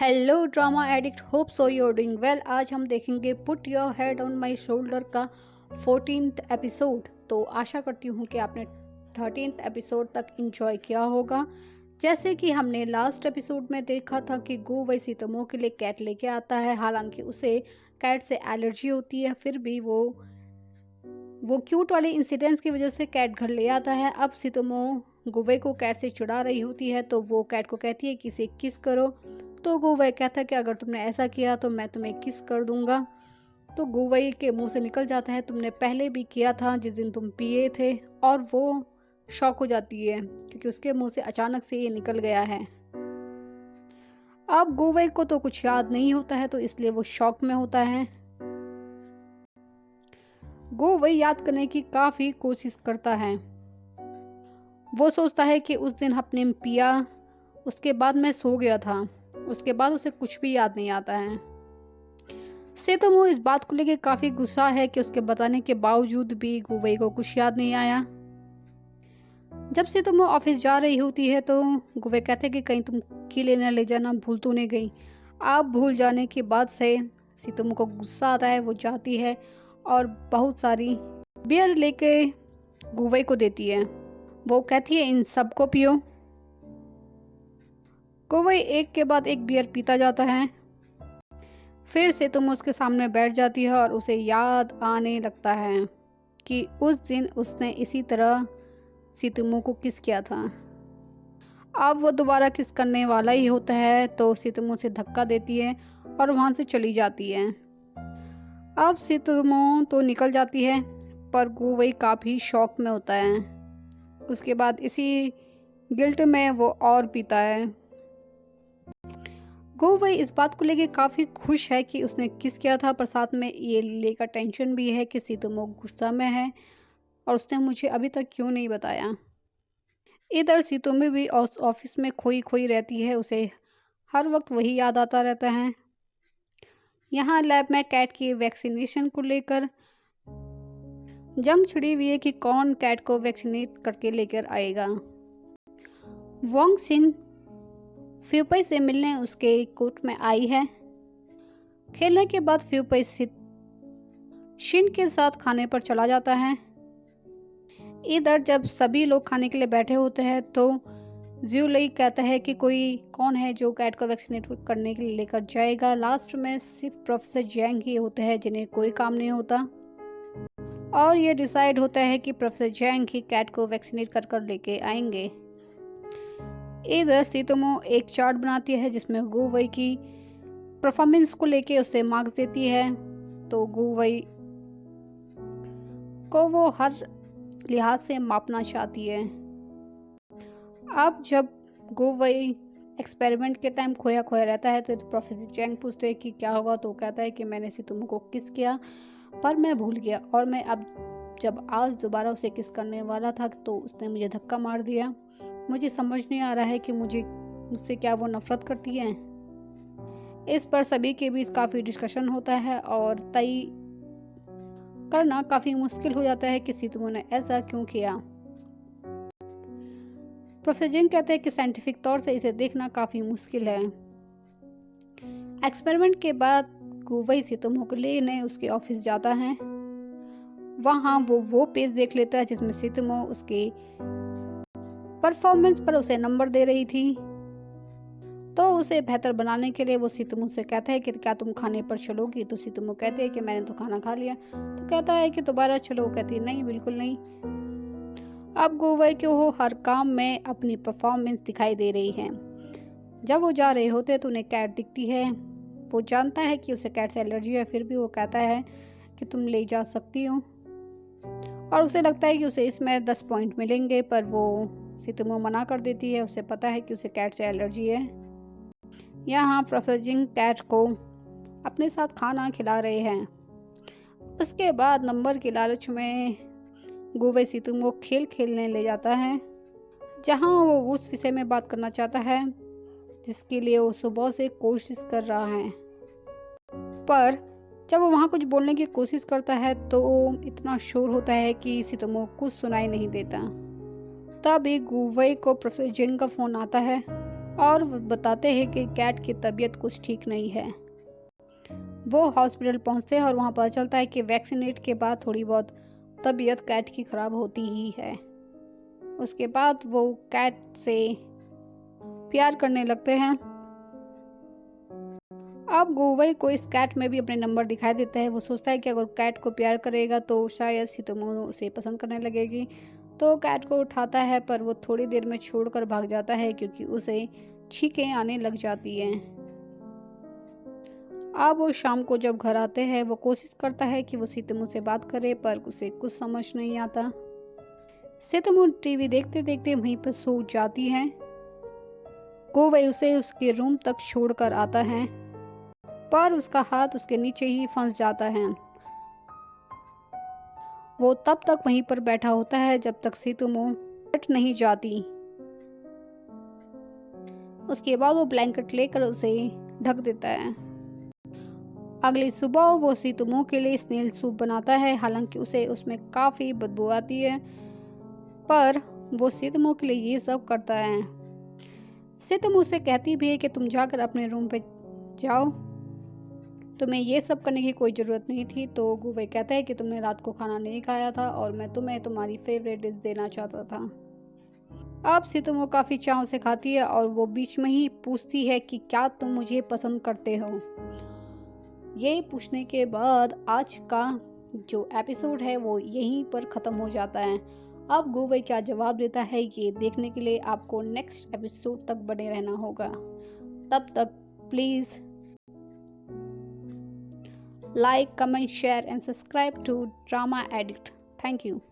Hello drama addict, hope so you are doing well. आज हम देखेंगे put your head on my shoulder का 14th episode. तो आशा करती हूँ कि आपने 13th एपिसोड तक एंजॉय किया होगा। जैसे कि हमने लास्ट एपिसोड में देखा था कि गो वही सीतमो के लिए कैट लेके आता है। हालांकि उसे कैट से एलर्जी होती है, फिर भी वो क्यूट वाले इंसिडेंट्स की वजह से कैट घर ले आता है। अब सीतमो गुवे को कैट से चिढ़ा रही होती है, तो वो कैट को कहती है कि इसे किस करो। तो गुवे कहता है कि अगर तुमने ऐसा किया तो मैं तुम्हें किस कर दूंगा। तो गुवे के मुंह से निकल जाता है, तुमने पहले भी किया था जिस दिन तुम पिए थे। और वो शॉक हो जाती है क्योंकि उसके मुंह से अचानक से ये निकल गया है। अब गुवे को तो कुछ याद नहीं होता है, तो इसलिए वो शॉक में होता है। गुवे याद करने की काफी कोशिश करता है। वो सोचता है कि उस दिन आपने पिया, उसके बाद मैं सो गया था, उसके बाद उसे कुछ भी याद नहीं आता है। सेतोमो इस बात को लेकर काफी गुस्सा है कि उसके बताने के बावजूद भी गुवे को कुछ याद नहीं आया। जब सेतोमो ऑफिस जा रही होती है तो गुवे कहते हैं कि कहीं तुम की लेने ले जाना, भूल तो नहीं गई। आप भूल जाने के बाद से सेतोमो को गुस्सा आता है। वो जाती है और बहुत सारी बियर लेके गुवे को देती है। वो कहती है इन सबको पियो। गुवे एक के बाद एक बियर पीता जाता है। फिर से तुम उसके सामने बैठ जाती है और उसे याद आने लगता है कि उस दिन उसने इसी तरह सीतुमो को किस किया था। अब वो दोबारा किस करने वाला ही होता है, तो सीतुमो से धक्का देती है और वहां से चली जाती है। अब सीतुमो तो निकल जाती है, पर गुवे काफी शॉक में होता है। उसके बाद इसी गिल्ट में वो और पीता है। गुवे इस बात को लेकर काफी खुश है कि उसने किस किया था, पर साथ में ये लेकर टेंशन भी है कि सीतोमो गुस्सा में है और उसने मुझे अभी तक क्यों नहीं बताया। इधर सीतोमो भी ऑफिस में खोई खोई रहती है, उसे हर वक्त वही याद आता रहता है। यहाँ लैब में कैट की वैक्सीनेशन को लेकर जंग छिड़ी हुई है कि कौन कैट को वैक्सीनेट करके लेकर आएगा। वोंग सिन फ्यूपई से मिलने उसके कोर्ट में आई है। खेलने के बाद फ्यूपई शिन के साथ खाने पर चला जाता है। इधर जब सभी लोग खाने के लिए बैठे होते हैं तो ज्यूलई कहता है कि कोई कौन है जो कैट को वैक्सीनेट करने के लिए लेकर जाएगा। लास्ट में सिर्फ प्रोफेसर जैंग ही होते हैं जिन्हें कोई काम नहीं होता, और ये डिसाइड होता है कि प्रोफेसर जैंग ही कैट को वैक्सीनेट कर लेके आएंगे। इधर सीतोमो एक चार्ट बनाती है जिसमें गुवे की परफॉर्मेंस को लेके उसे मार्क्स देती है। तो गुवे को वो हर लिहाज से मापना चाहती है। अब जब गुवे एक्सपेरिमेंट के टाइम खोया खोया रहता है तो प्रोफेसर चैंग पूछते हैं कि क्या हुआ, तो कहता है कि मैंने सीतोमो को किस किया पर मैं भूल गया, और मैं अब जब आज दोबारा उसे किस करने वाला था तो उसने मुझे धक्का मार दिया। मुझे समझ नहीं आ रहा है कि मुझसे क्या वो नफरत करती है। इस पर सभी के बीच काफी डिस्कशन होता है और तय करना काफी मुश्किल हो जाता है कि सीतोमो ने ऐसा क्यों किया। प्रोफेसर जिंग कहते हैं कि साइंटिफिक तौर से इसे देखना काफी मुश्किल है। एक्सपेरिमेंट के बाद गुवे सीतोमो को लेने उसके ऑफिस जाता है। वहां वो पेज देख लेता है जिसमें सीतोमो उसके परफॉर्मेंस पर उसे नंबर दे रही थी। तो उसे बेहतर बनाने के लिए वो सीतोमो से कहता है कि क्या तुम खाने पर चलोगी। तो सीतोमो कहते हैं कि मैंने तो खाना खा लिया। तो कहता है कि दोबारा चलो। कहती है नहीं, बिल्कुल नहीं। अब गुवे को हर काम में अपनी परफॉर्मेंस दिखाई दे रही है। जब वो जा रहे होते तो उन्हें कैट दिखती है। वो जानता है कि उसे कैट से एलर्जी है, फिर भी वो कहता है कि तुम ले जा सकती हो, और उसे लगता है कि उसे इसमें 10 पॉइंट मिलेंगे, पर वो सीतोमो मना कर देती है। उसे पता है कि उसे कैट से एलर्जी है। यहाँ प्रोफेसर जिंग कैट को अपने साथ खाना खिला रहे हैं। उसके बाद नंबर के लालच में गुवे सीतोमो को खेल खेलने ले जाता है, जहाँ वो उस विषय में बात करना चाहता है जिसके लिए वो सुबह से कोशिश कर रहा है। पर जब वो वहाँ कुछ बोलने की कोशिश करता है तो इतना शोर होता है कि सीतोमो कुछ सुनाई नहीं देता। तभी गुवे को प्रोफेसर जिंग का फोन आता है और वो बताते हैं कि कैट की तबीयत कुछ ठीक नहीं है। वो हॉस्पिटल पहुंचते हैं और वहां पता चलता है कि वैक्सीनेट के बाद थोड़ी बहुत तबीयत कैट की खराब होती ही है। उसके बाद वो कैट से प्यार करने लगते हैं। अब गुवई को इस कैट में भी अपने नंबर दिखाई देता है। वो सोचता है कि अगर कैट को प्यार करेगा तो शायद सितोमो उसे पसंद करने लगेगी, तो कैट को उठाता है, पर वो थोड़ी देर में छोड़कर भाग जाता है क्योंकि उसे छींकें आने लग जाती हैं। अब वो शाम को जब घर आते हैं, वो कोशिश करता है कि वो सितोमो से बात करे, पर उसे कुछ समझ नहीं आता। सितोमो टीवी देखते देखते वहीं पर सो जाती है। गुवई उसे उसके रूम तक छोड़कर आता है, पर उसका हाथ उसके नीचे ही फंस जाता है। वो तब तक वहीं पर बैठा होता है जब तक सितोमो हट नहीं जाती। उसके बाद वो ब्लैंकेट लेकर उसे ढक देता है। अगली सुबह वो सितोमो के लिए स्नेल सूप बनाता है, हालांकि उसे उसमें काफी बदबू आती है, पर वो सितोमो के लिए ये सब करता है। सितोमो उसे कहती भी है कि तुम जाकर अपने रूम पे जाओ, तुम्हें ये सब करने की कोई ज़रूरत नहीं थी। तो गुवई कहता है कि तुमने रात को खाना नहीं खाया था और मैं तुम्हें तुम्हारी फेवरेट डिश देना चाहता था। अब सितोमो काफ़ी चाव से खाती है और वो बीच में ही पूछती है कि क्या तुम मुझे पसंद करते हो। ये पूछने के बाद आज का जो एपिसोड है वो यहीं पर ख़त्म हो जाता है। अब गुवई क्या जवाब देता है ये देखने के लिए आपको नेक्स्ट एपिसोड तक बने रहना होगा। तब तक please like, comment, share and subscribe to Drama Addict. Thank you.